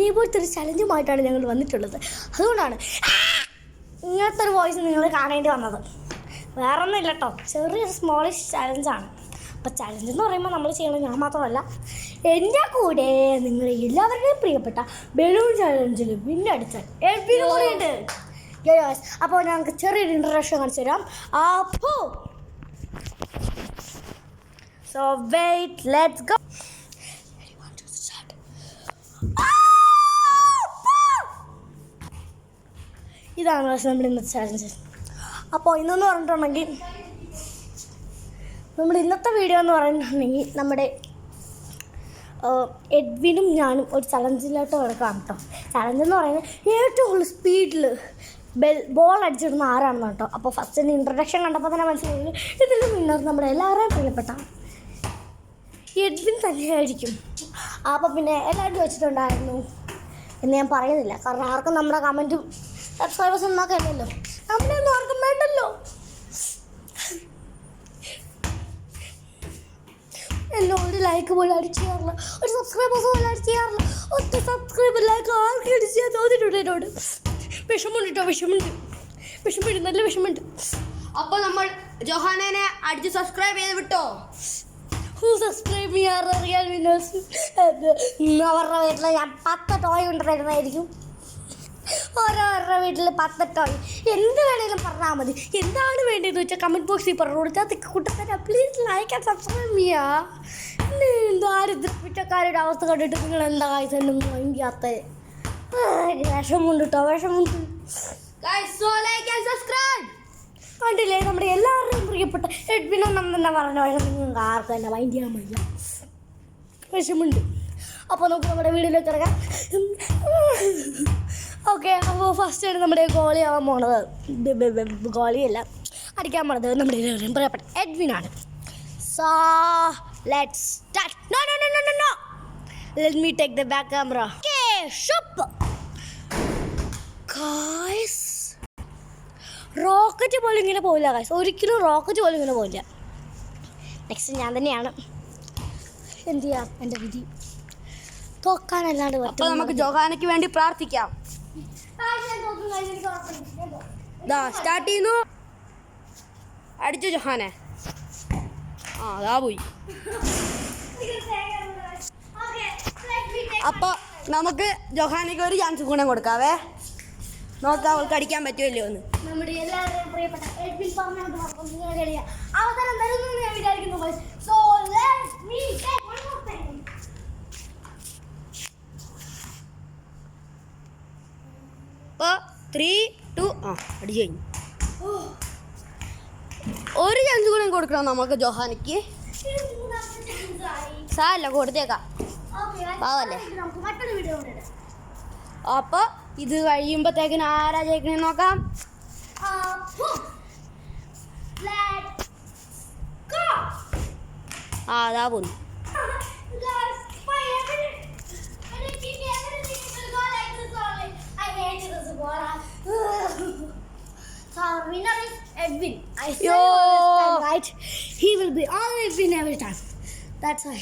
അതേപോലത്തെ ഒരു ചലഞ്ചുമായിട്ടാണ് ഞങ്ങൾ വന്നിട്ടുള്ളത്. അതുകൊണ്ടാണ് ഇങ്ങനത്തെ ഒരു വോയിസ് നിങ്ങൾ കാണേണ്ടി വന്നത്. വേറെ ഒന്നും ഇല്ല കേട്ടോ, ചെറിയൊരു സ്മോളിഷ് ചലഞ്ചാണ്. അപ്പോൾ ചലഞ്ച് എന്ന് പറയുമ്പോൾ നമ്മൾ ചെയ്യണം, ഞാൻ മാത്രമല്ല എൻ്റെ കൂടെ നിങ്ങൾ എല്ലാവരുടെയും പ്രിയപ്പെട്ട ബലൂൺ ചലഞ്ചിൽ വിന്നടിച്ചാൽ എൽപിനും കൂടിയുണ്ട്. അപ്പോൾ ഞങ്ങൾക്ക് ചെറിയൊരു ഇൻട്രഡക്ഷൻ കാണിച്ചു തരാം. അപ്പോൾ സോ വെയിറ്റ്, ലെറ്റ്സ് ഗോ. ഇതാണ് നമ്മുടെ ഇന്നത്തെ ചലഞ്ച്. അപ്പോൾ ഇന്നെന്ന് പറഞ്ഞിട്ടുണ്ടെങ്കിൽ നമ്മുടെ ഇന്നത്തെ വീഡിയോ എന്ന് പറഞ്ഞിട്ടുണ്ടെങ്കിൽ നമ്മുടെ എഡ്വിനും ഞാനും ഒരു ചലഞ്ചിലോട്ട് കിടക്കാം കേട്ടോ. ചലഞ്ച് എന്ന് പറയുന്നത് ഏറ്റവും കൂടുതൽ സ്പീഡിൽ ബോൾ അടിച്ചിടുന്ന ആരാണെന്ന് കേട്ടോ. അപ്പോൾ ഫസ്റ്റ് ഇൻട്രഡക്ഷൻ കണ്ടപ്പോൾ തന്നെ മനസ്സിലായി ഇതിൽ വിന്നർ നമ്മുടെ എല്ലാവരെയും പ്രിയപ്പെട്ട എഡ്വിൻ തന്നെയായിരിക്കും. അപ്പോൾ പിന്നെ എല്ലാവരും ചോദിച്ചിട്ടുണ്ടായിരുന്നു എന്ന് ഞാൻ പറയുന്നില്ല, കാരണം ആർക്കും നമ്മുടെ കമൻറ്റും സബ്സ്ക്രൈബേഴ്സ് ഉണ്ടാക്കാനല്ലോ, നമ്മളൊന്നും ആർക്കും വേണ്ടല്ലോ. എല്ലാം ഒരു ലൈക്ക് പോലും അടിച്ച് ചെയ്യാറില്ല, ഒരു സബ്സ്ക്രൈബേഴ്സ് പോലും അടിച്ച് ചെയ്യാറില്ല. ഒറ്റ സബ്സ്ക്രൈബർ ലൈക്ക് ആർക്കും അടിച്ച് ചെയ്യാൻ തോന്നിയിട്ടുണ്ട്. എന്നോട് വിഷമമുണ്ട് കേട്ടോ, വിഷമമുണ്ട്, നല്ല വിഷമമുണ്ട്. അപ്പോൾ നമ്മൾ ജോഹാനെ അടിച്ച് സബ്സ്ക്രൈബ് ചെയ്ത് വിട്ടോ. സബ്സ്ക്രൈബ് ചെയ്യാറ് റിയൽ വിന്നേഴ്സ്. അവരുടെ വീട്ടിൽ ഞാൻ 10 ടോയ് കൊണ്ടുവരുന്നതായിരിക്കും. ഓരോരുടെ വീട്ടിൽ 10 ടോയ്. എന്ത് വേണേലും പറഞ്ഞാൽ മതി. എന്താണ് വേണ്ടതെന്ന് വെച്ചാൽ കമൻറ്റ് ബോക്സിൽ പറഞ്ഞു കൊടുത്താൽ കൂട്ടത്തന്നെ പ്ലീസ് ലൈക്ക് ആൻഡ് സബ്സ്ക്രൈബ് ചെയ്യുക. ദാരിദ്ര്യപ്പിറ്റക്കാരുടെ അവസ്ഥ കണ്ടിട്ട് നിങ്ങൾ എന്താ കാഴ്ചയൊന്നും വാങ്ങിക്കാത്ത വിഷമുണ്ട് കേട്ടോ, വിഷമുണ്ട്. കണ്ടില്ലേ, നമ്മുടെ എല്ലാവരുടെയും പ്രിയപ്പെട്ട എഡ്വിനും തന്നെ പറഞ്ഞ നിങ്ങൾക്ക് ആർക്കും തന്നെ മൈൻഡ് ചെയ്യാൻ പറ്റില്ല, വിഷമുണ്ട്. അപ്പോൾ നമുക്ക് നമ്മുടെ വീഡിയോയിലേക്ക് ഇറങ്ങാം. ഓക്കെ, അപ്പോൾ ഫസ്റ്റ് നമ്മുടെ ഗോളി ആവാൻ പോണത്, ഗോളിയല്ല അടിക്കാൻ പോണത് നമ്മുടെ എല്ലാവരെയും പ്രിയപ്പെട്ട എഡ്വിനാണ്. So let's start. No no no no no let me take the back camera. Okay, shop guys. Rocket പോലും ഇങ്ങനെ പോവില്ല ഗായ്സ്, ഒരിക്കലും റോക്കറ്റ് പോലും ഇങ്ങനെ പോവില്ല. നെക്സ്റ്റ് ഞാൻ തന്നെയാണ്. എന്ത് ചെയ്യാം, എൻ്റെ വിധി തോക്കാനല്ലാണ്ട്. അപ്പോൾ നമുക്ക് ജോഹാനയ്ക്ക് വേണ്ടി പ്രാർത്ഥിക്കാം. സ്റ്റാർട്ട് ചെയ്യുന്നു. അടിച്ചു ജോഹാനെ. അതാ പോയി. അപ്പോൾ നമുക്ക് ജോഹാനയ്ക്ക് ഒരു ചാൻസ് കൂടെ കൊടുക്കാവേ. നോക്കാം അവൾക്ക് അടിക്കാൻ പറ്റുമല്ലോ എന്ന്. നമ്മുടെ എല്ലാവരുടെയും പ്രിയപ്പെട്ട എഡ്വിൻ പറഞ്ഞുകൊണ്ട് അവസരം തരുന്നു ഞാൻ വിചാരിക്കുന്നു. So let me take one more time. അപ്പോൾ 3, 2 അടിച്ചു കഴിഞ്ഞു. ഒരു ചാൻസ് കൂടെ കൊടുക്കണം നമുക്ക് ജോഹാനയ്ക്ക്. സാരല്ല, കൊടുത്തേക്കാം, പാവല്ലേ. അപ്പോൾ ഇത് കഴിയുമ്പോഴത്തേക്കിന് ആരാ ജയിക്കണേ നോക്കാം. അതാ പോന്നു. Winner is Edwin. I say all right. He will be always win every time. That's why.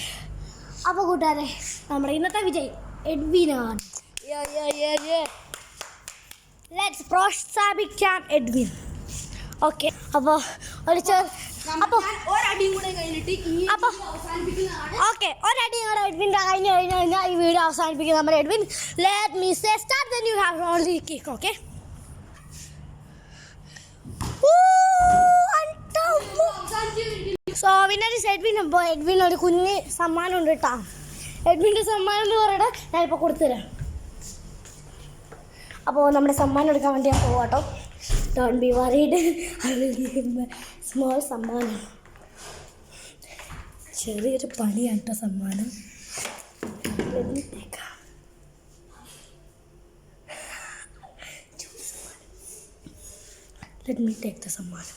അപ്പോൾ കൂട്ടുകാരെ, നമ്മുടെ ഇന്നത്തെ വിജയ് എഡ്വിനാണ്. ലെറ്റ്സ് പ്രോത്സാഹിപ്പിക്കാം എഡ്വിൻ. ഓക്കെ, അപ്പോൾ ഒരടിയും കൂടെ കഴിഞ്ഞിട്ട് ഓക്കെ, ഒരടിയും കൂടെ എഡ്വിൻ്റെ കഴിഞ്ഞ് കഴിഞ്ഞാൽ ഈ വീഡിയോ അവസാനിപ്പിക്കും നമ്മുടെ Edwin. Let me say start, then you have only kick. Okay, so winner is Edwin. അപ്പോൾ എഡ്വിൻ ഒരു കുഞ്ഞ് സമ്മാനം ഉണ്ട് കേട്ടോ. എഡ്വിൻ്റെ സമ്മാനം എന്ന് പറയട്ടെ, ഞാനിപ്പോൾ കൊടുത്തുതരാം. അപ്പോൾ നമ്മുടെ സമ്മാനം എടുക്കാൻ വേണ്ടി ഞാൻ പോവാട്ടോ. Don't be worried, I will give him A small സമ്മാനം. ചെറിയൊരു പണിയാണ് കേട്ടോ സമ്മാനം. ലെറ്റ് മീ ടേക്ക് ദ സമ്മാനം.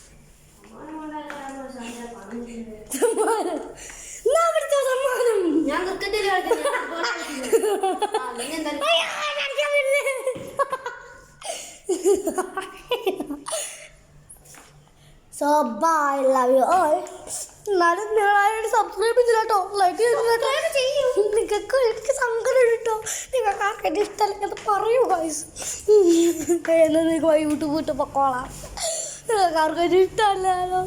ഞാൻ So bye, love you all. എന്നാലും നിങ്ങളാരും സബ്സ്ക്രൈബ് ചെയ്തില്ല കേട്ടോ, ലൈക്ക് ചെയ്തില്ല കേട്ടോ. നിങ്ങൾക്ക് എനിക്ക് സങ്കടം കേട്ടോ, നിങ്ങൾക്ക് ആർക്കൊക്കെ ഇഷ്ടമല്ലെങ്കിൽ അത് പറയൂ ഗൈസ്. എന്നാൽ നിങ്ങൾക്ക് യൂട്യൂബ് ഇട്ട് പൊക്കോളാം. ആർക്കൊരു ഇഷ്ടമല്ലല്ലോ.